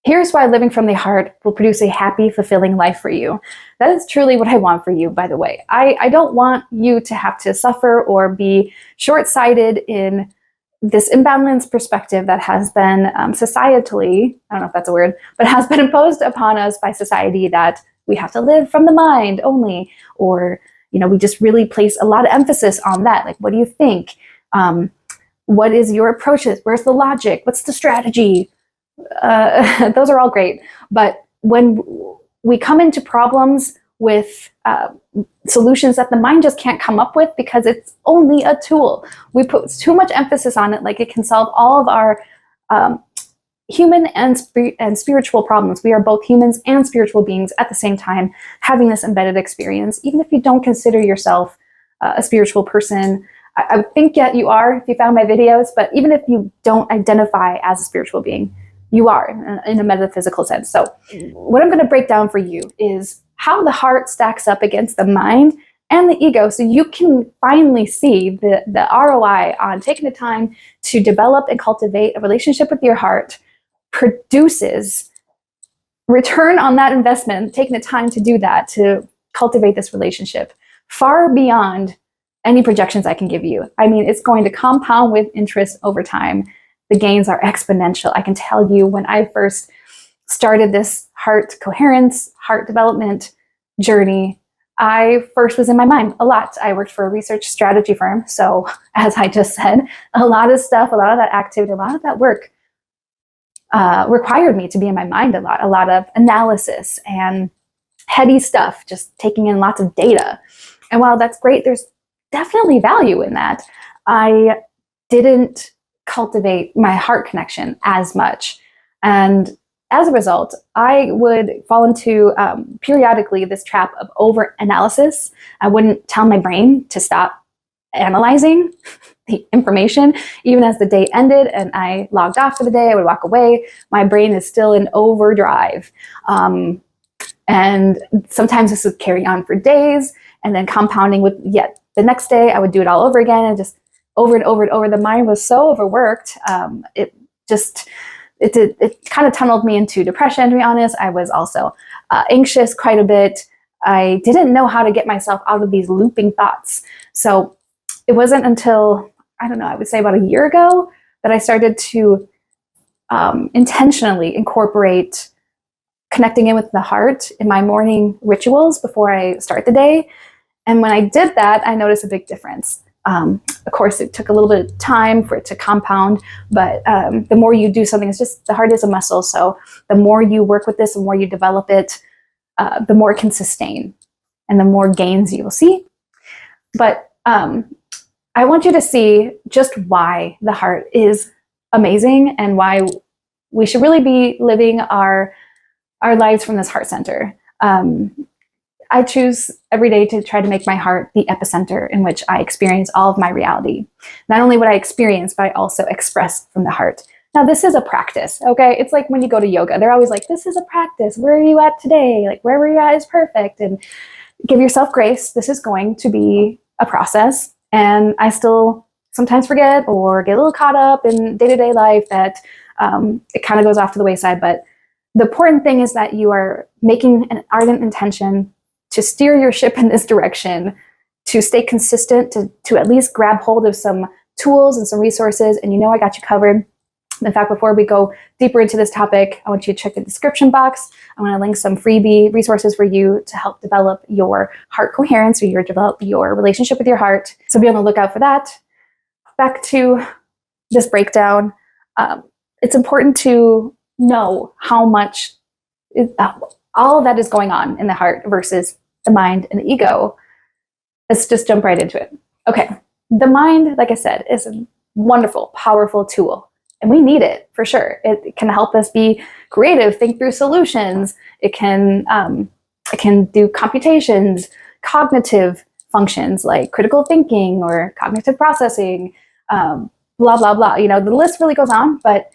Here's why living from the heart will produce a happy, fulfilling life for you. That is truly what I want for you, by the way. I don't want you to have to suffer or be short-sighted in this imbalanced perspective that has been societally, I don't know if that's a word, but has been imposed upon us by society, that we have to live from the mind only, or we just really place a lot of emphasis on that. Like, what do you think? What is your approaches? Where's the logic? What's the strategy? Those are all great. But when we come into problems with solutions that the mind just can't come up with because it's only a tool, we put too much emphasis on it, like it can solve all of our human and spiritual problems. We are both humans and spiritual beings at the same time, having this embedded experience. Even if you don't consider yourself a spiritual person, I think that you are if you found my videos, but even if you don't identify as a spiritual being, you are in a metaphysical sense. So what I'm going to break down for you is how the heart stacks up against the mind and the ego, so you can finally see the ROI on taking the time to develop and cultivate a relationship with your heart produces return on that investment, taking the time to do that, to cultivate this relationship, far beyond any projections I can give you. I mean, it's going to compound with interest over time. The gains are exponential. I can tell you, when I first started this heart coherence, heart development journey, I first was in my mind a lot. I worked for a research strategy firm. So as I just said, a lot of stuff, a lot of that activity, a lot of that work required me to be in my mind a lot of analysis and heady stuff, just taking in lots of data. And while that's great, there's definitely value in that. I didn't cultivate my heart connection as much. And as a result, I would fall into periodically this trap of over-analysis. I wouldn't tell my brain to stop analyzing the information. Even as the day ended and I logged off for the day, I would walk away. My brain is still in overdrive. And sometimes this would carry on for days, and then compounding with yet the next day, I would do it all over again, and just over and over and over. The mind was so overworked. It kind of tunneled me into depression, to be honest. I was also anxious quite a bit. I didn't know how to get myself out of these looping thoughts. So it wasn't until, I don't know, I would say about a year ago that I started to intentionally incorporate connecting in with the heart in my morning rituals before I start the day. And when I did that, I noticed a big difference. Of course, it took a little bit of time for it to compound, but the more you do something, it's just, the heart is a muscle. So the more you work with this, the more you develop it, the more it can sustain and the more gains you will see. But I want you to see just why the heart is amazing and why we should really be living our lives from this heart center. I choose every day to try to make my heart the epicenter in which I experience all of my reality. Not only what I experience, but I also express from the heart. Now, this is a practice, okay? It's like when you go to yoga, they're always like, this is a practice. Where are you at today? Like, wherever you're at is perfect. And give yourself grace. This is going to be a process. And I still sometimes forget or get a little caught up in day-to-day life that it kind of goes off to the wayside. But the important thing is that you are making an ardent intention to steer your ship in this direction, to stay consistent, to at least grab hold of some tools and some resources. And I got you covered. In fact, before we go deeper into this topic, I want you to check the description box. I want to link some freebie resources for you to help develop your heart coherence, or develop your relationship with your heart. So be on the lookout for that. Back to this breakdown. It's important to know how much all of that is going on in the heart versus the mind and the ego. Let's just jump right into it. Okay, the mind, like I said, is a wonderful, powerful tool, and we need it for sure. It can help us be creative, think through solutions. It can do computations, cognitive functions like critical thinking or cognitive processing, blah, blah, blah. The list really goes on, but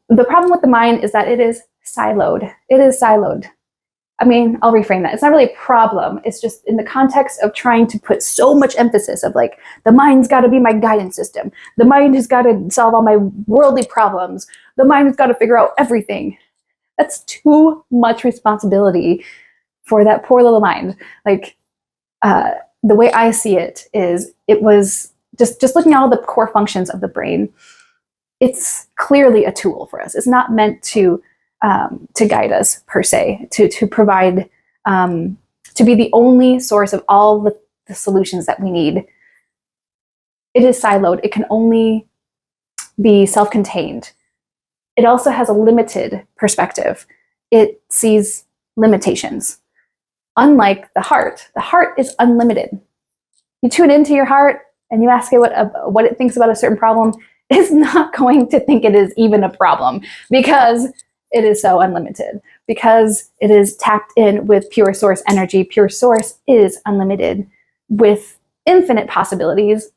the problem with the mind is that it is siloed. It is siloed. I mean, I'll reframe that. It's not really a problem. It's just in the context of trying to put so much emphasis of like, the mind's got to be my guidance system. The mind has got to solve all my worldly problems. The mind has got to figure out everything. That's too much responsibility for that poor little mind. Like, the way I see it is, it was just looking at all the core functions of the brain. It's clearly a tool for us. It's not meant to guide us per se, to provide, to be the only source of all the solutions that we need. It is siloed. It can only be self-contained. It also has a limited perspective. It sees limitations. Unlike the heart is unlimited. You tune into your heart and you ask it what it thinks about a certain problem, it's not going to think it is even a problem, because it is so unlimited, because it is tapped in with pure source energy. Pure source is unlimited with infinite possibilities.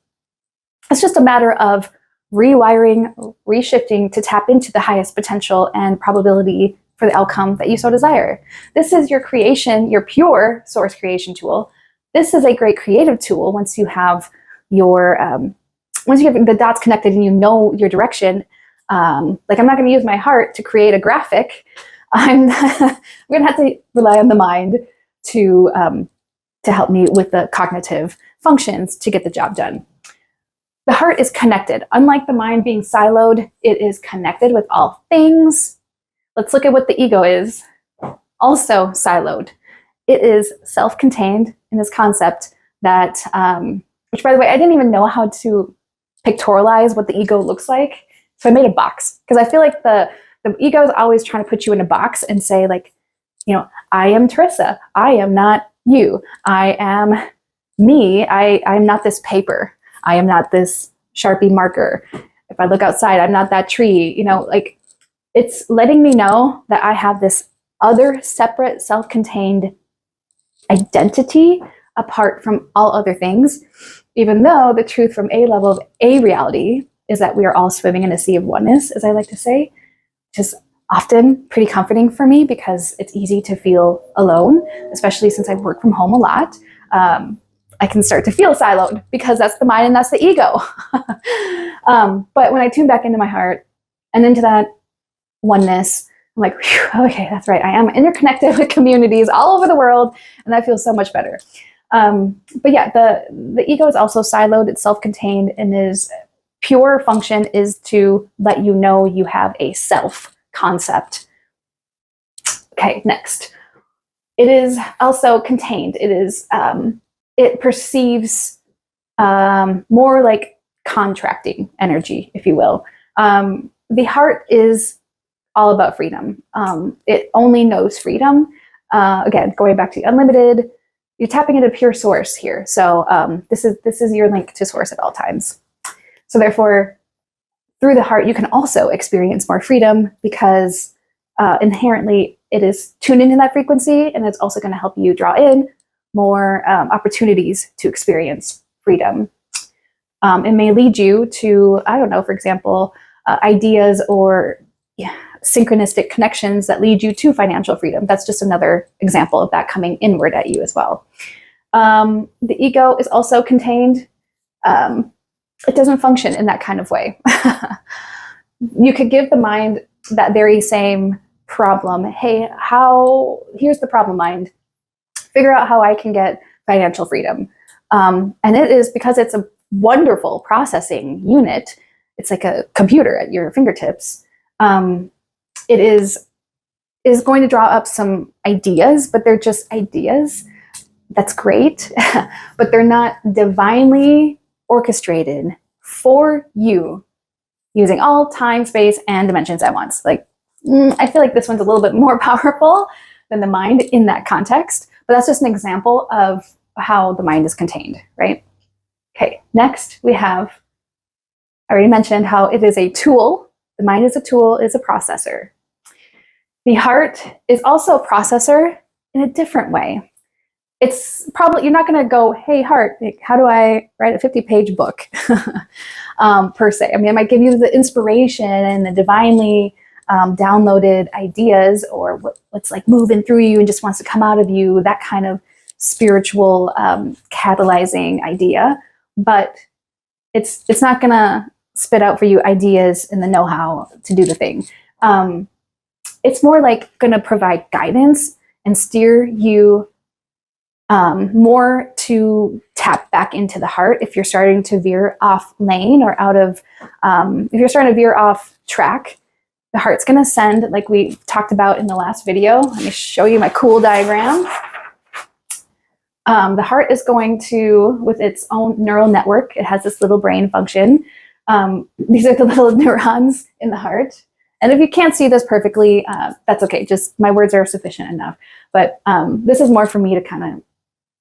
It's just a matter of rewiring, reshifting to tap into the highest potential and probability for the outcome that you so desire. This is your creation, your pure source creation tool. This is a great creative tool once you have your once you have the dots connected and you know your direction. Like, I'm not going to use my heart to create a graphic. I'm going to have to rely on the mind to help me with the cognitive functions to get the job done. The heart is connected. Unlike the mind being siloed, it is connected with all things. Let's look at what the ego is. Also siloed. It is self-contained in this concept that, which, by the way, I didn't even know how to pictorialize what the ego looks like. So I made a box, because I feel like the ego is always trying to put you in a box and say, like, you know, I am Teresa. I am not you. I am me. I'm not this paper. I am not this Sharpie marker. If I look outside, I'm not that tree. You know, like, it's letting me know that I have this other separate self-contained identity apart from all other things, even though the truth from a level of a reality is that we are all swimming in a sea of oneness, as I like to say, which is often pretty comforting for me, because it's easy to feel alone, especially since I work from home a lot. I can start to feel siloed, because that's the mind and that's the ego. But when I tune back into my heart and into that oneness, I'm like, okay, that's right. I am interconnected with communities all over the world, and that feels so much better. But yeah, the ego is also siloed. It's self-contained, and is pure function is to let you know you have a self concept. Okay, next. It is also contained. It is, it perceives more like contracting energy, if you will. The heart is all about freedom. It only knows freedom. Again, going back to unlimited, you're tapping into pure source here. So this is your link to source at all times. So therefore, through the heart, you can also experience more freedom, because inherently it is tuned into that frequency, and it's also going to help you draw in more opportunities to experience freedom. It may lead you to, I don't know, for example, ideas or synchronistic connections that lead you to financial freedom. That's just another example of that coming inward at you as well. The ego is also contained. It doesn't function in that kind of way. You could give the mind that very same problem. Hey, here's the problem, mind. Figure out how I can get financial freedom. And it is, because it's a wonderful processing unit. It's like a computer at your fingertips. It is going to draw up some ideas, but they're just ideas. That's great, but they're not divinely orchestrated for you using all time, space, and dimensions at once. Like, I feel like this one's a little bit more powerful than the mind in that context, but that's just an example of how the mind is contained, right? Okay, next we have, I already mentioned how it is a tool. The mind is a tool, is a processor. The heart is also a processor in a different way. It's probably, you're not going to go, hey, heart, how do I write a 50-page book per se? I mean, it might give you the inspiration and the divinely downloaded ideas, or what's like moving through you and just wants to come out of you, that kind of spiritual catalyzing idea. But it's not gonna spit out for you ideas and the know-how to do the thing. It's more like gonna provide guidance and steer you more to tap back into the heart if you're starting to veer off lane or out of, if you're starting to veer off track. The heart's gonna send, like we talked about in the last video. Let me show you my cool diagram. The heart is going to, with its own neural network, it has this little brain function. These are the little neurons in the heart. And if you can't see this perfectly, that's okay. Just my words are sufficient enough. But this is more for me to kind of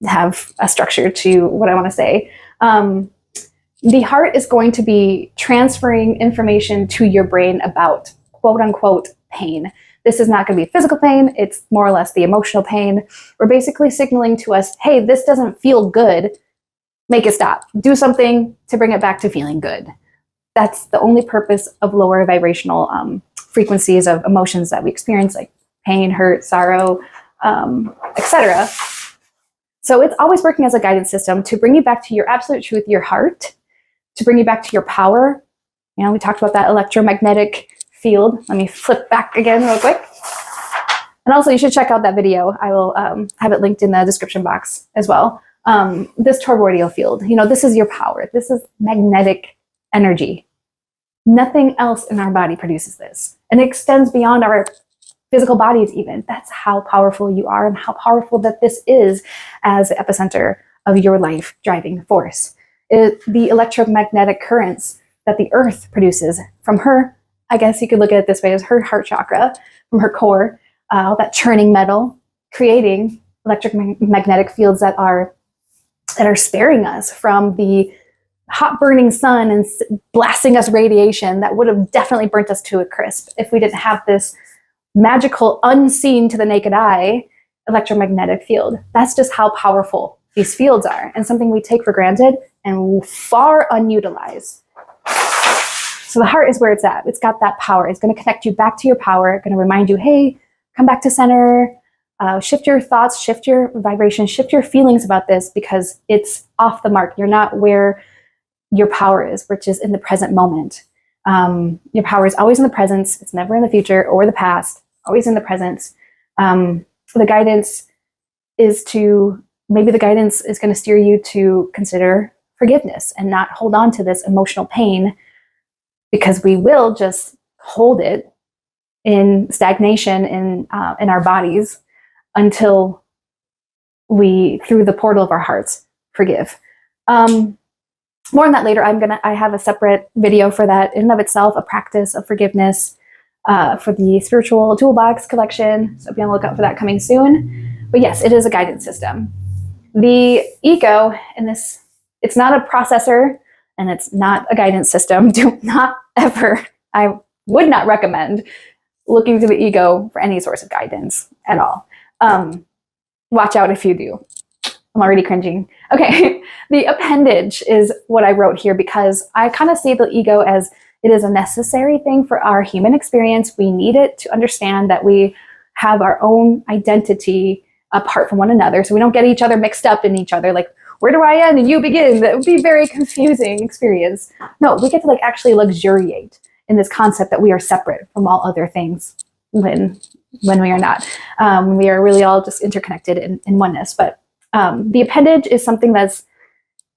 have a structure to what I want to say. The heart is going to be transferring information to your brain about quote unquote pain. This is not going to be physical pain. It's more or less the emotional pain. We're basically signaling to us, hey, this doesn't feel good. Make it stop. Do something to bring it back to feeling good. That's the only purpose of lower vibrational frequencies of emotions that we experience, like pain, hurt, sorrow, etc. So it's always working as a guidance system to bring you back to your absolute truth, your heart, to bring you back to your power. You know, we talked about that electromagnetic field. Let me flip back again real quick. And also you should check out that video. I will have it linked in the description box as well. This toroidal field, you know, this is your power. This is magnetic energy. Nothing else in our body produces this. And it extends beyond our physical bodies even. That's how powerful you are and how powerful that this is as the epicenter of your life driving force. The electromagnetic currents that the earth produces from her, I guess you could look at it this way, as her heart chakra, from her core, all that churning metal, creating electromagnetic fields that are sparing us from the hot burning sun and blasting us radiation that would have definitely burnt us to a crisp if we didn't have this magical, unseen to the naked eye electromagnetic field. That's just how powerful these fields are, and something we take for granted and far unutilize. So the heart is where it's at. It's got that power. It's going to connect you back to your power. It's going to remind you, hey, come back to center, shift your thoughts, shift your vibration, shift your feelings about this, because it's off the mark. You're not where your power is, which is in the present moment. Your power is always in the present. It's never in the future or the past, always in the present. The guidance is maybe the guidance is going to steer you to consider forgiveness and not hold on to this emotional pain, because we will just hold it in stagnation in our bodies until we, through the portal of our hearts, forgive. More on that later. I have a separate video for that in and of itself, a practice of forgiveness for the spiritual toolbox collection. So be on the lookout for that coming soon. But yes, it is a guidance system. The ego in this, it's not a processor and it's not a guidance system. Do not ever, I would not recommend looking to the ego for any source of guidance at all. Watch out if you do. I'm already cringing. Okay, the appendage is what I wrote here because I kind of see the ego as it is a necessary thing for our human experience. We need it to understand that we have our own identity apart from one another, so we don't get each other mixed up in each other. Like, where do I end and you begin? That would be a very confusing experience. No, we get to like actually luxuriate in this concept that we are separate from all other things when we are not. We are really all just interconnected in oneness. But the appendage is something that's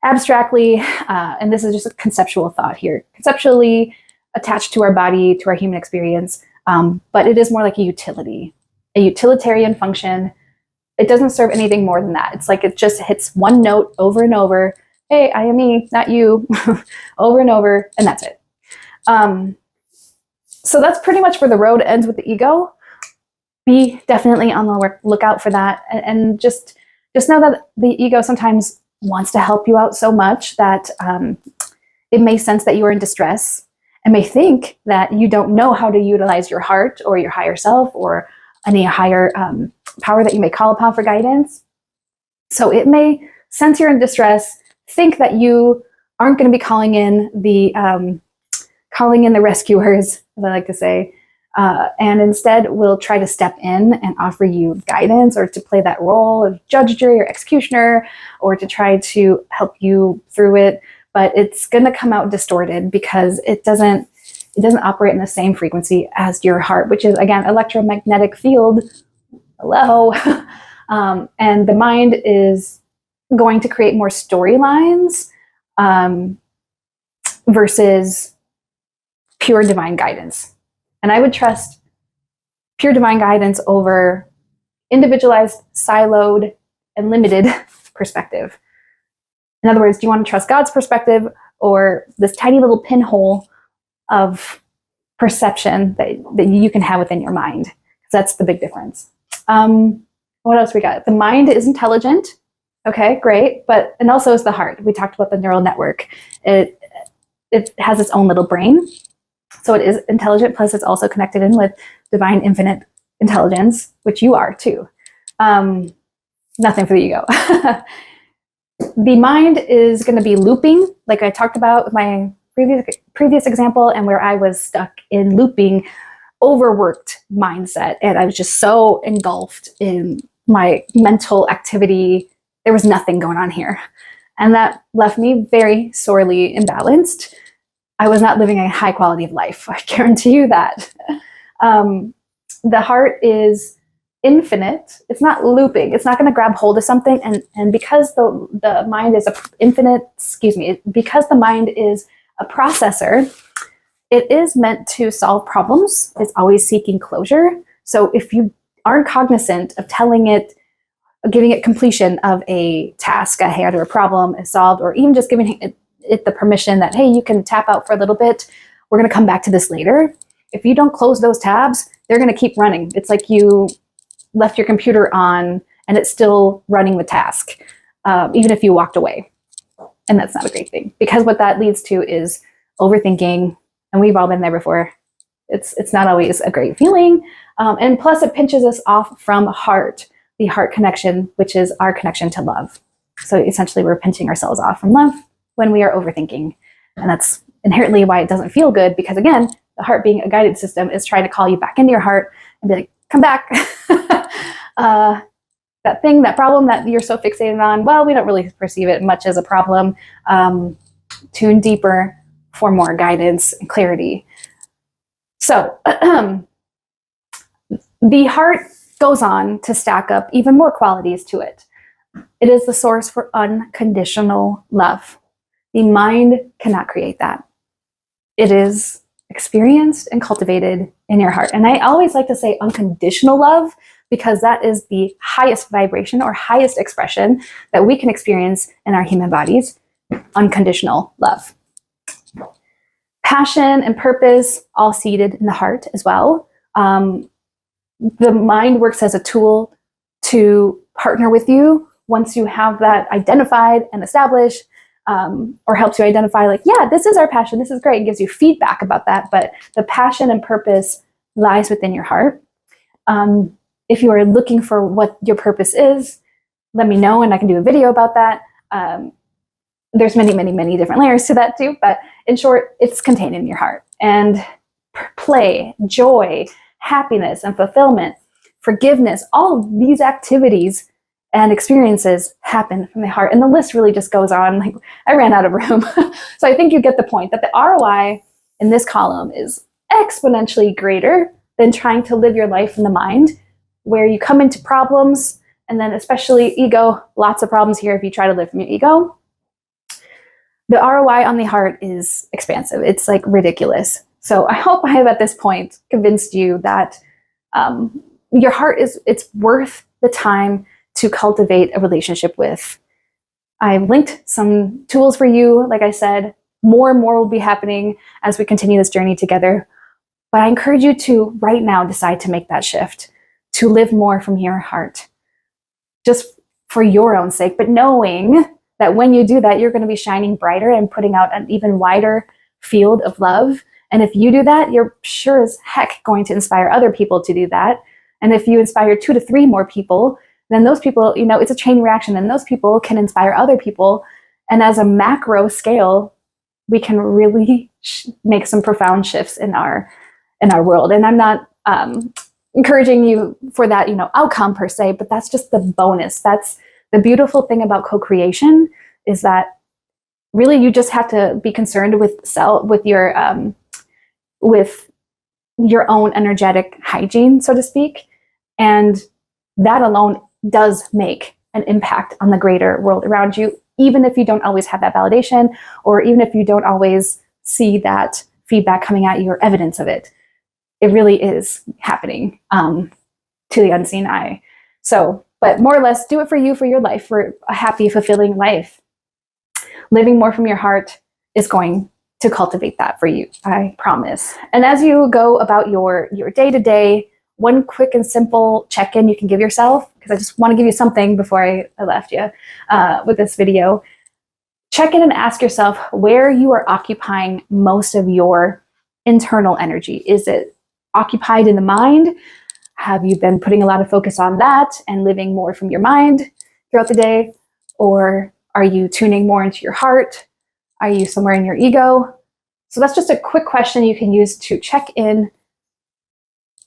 abstractly, and this is just a conceptual thought here, conceptually attached to our body, to our human experience, but it is more like a utilitarian function. It doesn't serve anything more than that. It's like it just hits one note over and over. Hey, I am me, not you, over and over, and that's it. So that's pretty much where the road ends with the ego. Be definitely on the lookout for that, and just know that the ego sometimes wants to help you out so much that it may sense that you are in distress and may think that you don't know how to utilize your heart or your higher self or any higher power that you may call upon for guidance. So it may sense you're in distress, think that you aren't going to be calling in the rescuers, as I like to say, and instead will try to step in and offer you guidance, or to play that role of judge, jury, or executioner, or to try to help you through it. But it's going to come out distorted because it doesn't operate in the same frequency as your heart, which is, again, electromagnetic field. Hello. And the mind is going to create more storylines versus pure divine guidance. And I would trust pure divine guidance over individualized, siloed, and limited perspective. In other words, do you want to trust God's perspective or this tiny little pinhole of perception that you can have within your mind? Because that's the big difference. What else we got? The mind is intelligent. Okay, great. And also is the heart. We talked about the neural network. It has its own little brain. So it is intelligent, plus it's also connected in with divine infinite intelligence, which you are too. Nothing for the ego. The mind is going to be looping, like I talked about with my previous example, and where I was stuck in looping, overworked mindset. And I was just so engulfed in my mental activity. There was nothing going on here. And that left me very sorely imbalanced. I was not living a high quality of life. I guarantee you that. The heart is infinite. It's not looping. It's not going to grab hold of something. And because the mind is because the mind is a processor, it is meant to solve problems. It's always seeking closure. So if you aren't cognizant of giving it completion of a task at hand, or a problem is solved, or even just giving it the permission that, hey, you can tap out for a little bit. We're going to come back to this later. If you don't close those tabs, they're going to keep running. It's like you left your computer on and it's still running the task, even if you walked away. And that's not a great thing, because what that leads to is overthinking. And we've all been there before. It's not always a great feeling. And plus it pinches us off from the heart connection, which is our connection to love. So essentially we're pinching ourselves off from love when we are overthinking. And that's inherently why it doesn't feel good, because again, the heart, being a guided system, is trying to call you back into your heart and be like, come back. That problem that you're so fixated on, well, we don't really perceive it much as a problem. Tune deeper for more guidance and clarity. So the heart goes on to stack up even more qualities to it. It is the source for unconditional love. The mind cannot create that. It is experienced and cultivated in your heart. And I always like to say unconditional love, because that is the highest vibration or highest expression that we can experience in our human bodies. Unconditional love. Passion and purpose, all seated in the heart as well. The mind works as a tool to partner with you once you have that identified and established, or helps you identify, like, yeah, this is our passion, this is great, and gives you feedback about that. But the passion and purpose lies within your heart. If you are looking for what your purpose is, let me know and I can do a video about that. There's many, many, many different layers to that too, but in short, it's contained in your heart. And play, joy, happiness, and fulfillment, forgiveness, all of these activities and experiences happen from the heart. And the list really just goes on. Like, I ran out of room. So I think you get the point that the ROI in this column is exponentially greater than trying to live your life in the mind, where you come into problems, and then especially ego, lots of problems here if you try to live from your ego. The ROI on the heart is expansive. It's like ridiculous. So I hope I have at this point convinced you that your heart it's worth the time to cultivate a relationship with. I've linked some tools for you. Like I said, more and more will be happening as we continue this journey together. But I encourage you to right now decide to make that shift, to live more from your heart, just for your own sake, but knowing that when you do that, you're going to be shining brighter and putting out an even wider field of love. And if you do that, you're sure as heck going to inspire other people to do that. And if you inspire 2 to 3 more people, then those people, it's a chain reaction, and those people can inspire other people. And as a macro scale, we can really make some profound shifts in our in our world. And I'm not encouraging you for that, outcome per se, but that's just the bonus. That's the beautiful thing about co-creation, is that really you just have to be concerned with your own energetic hygiene, so to speak. And that alone does make an impact on the greater world around you, even if you don't always have that validation, or even if you don't always see that feedback coming at you or evidence of it. It really is happening to the unseen eye. So, but more or less, do it for you, for your life, for a happy, fulfilling life. Living more from your heart is going to cultivate that for you, I promise. And as you go about your day-to-day, one quick and simple check-in you can give yourself, because I just want to give you something before I left you with this video. Check in and ask yourself where you are occupying most of your internal energy. Is it occupied in the mind? Have you been putting a lot of focus on that and living more from your mind throughout the day? Or are you tuning more into your heart? Are you somewhere in your ego? So that's just a quick question you can use to check in.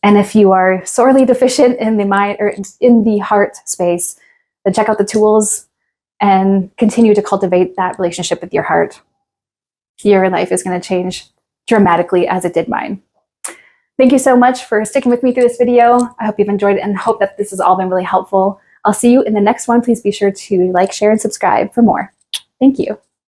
And if you are sorely deficient in the mind or in the heart space, then check out the tools and continue to cultivate that relationship with your heart. Your life is going to change dramatically, as it did mine. Thank you so much for sticking with me through this video. I hope you've enjoyed it and hope that this has all been really helpful. I'll see you in the next one. Please be sure to like, share, and subscribe for more. Thank you.